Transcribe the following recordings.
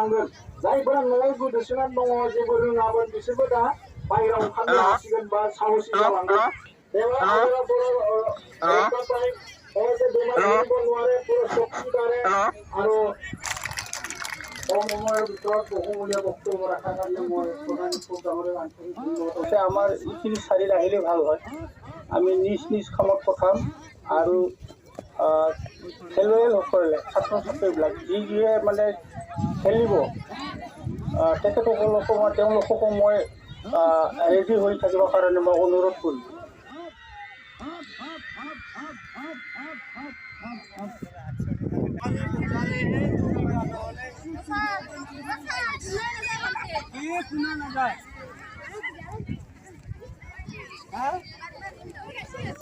रोंनांगोन जायफोरा न'आव गोदोसोनानै दङ जेबो रोङामोन बिसोरबो दा बाहेरायाव ओंखारनो हासिगोन बा साहसि जालांगोन देवा आगरा पुरा रक्षा पाए और से बेमार नहीं बनवारे पूरा शक्ति करे और আমাৰ এইখিনি চাৰি আহিলে ভাল হয় আমি নিজ নিজ কামত পঠাম আৰু খেলুৱৈসকলে ছাত্ৰ ছাত্ৰীবিলাক যিয়ে মানে খেলিব তেওঁলোককো মই ৰেডি হৈ থাকিবৰ কাৰণে মই অনুৰোধ কৰিম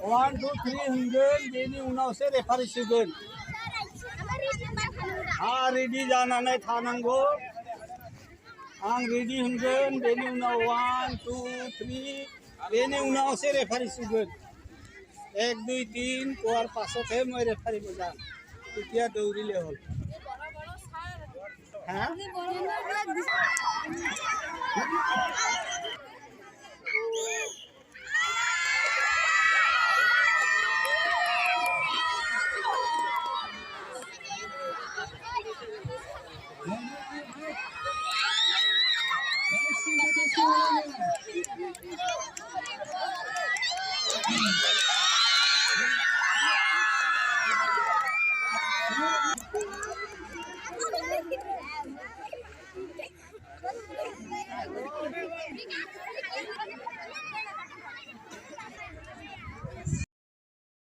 One, two, three hundred. Jadi unau se refari sugen. Ready jana nai thananggo. Ang ready hundred. Jadi unau 1, 2, 3. Jadi unau se refari sugen. 1, 2, 3. Kuar pasok he moi refari bojang. Titia dauri le hol. Ha?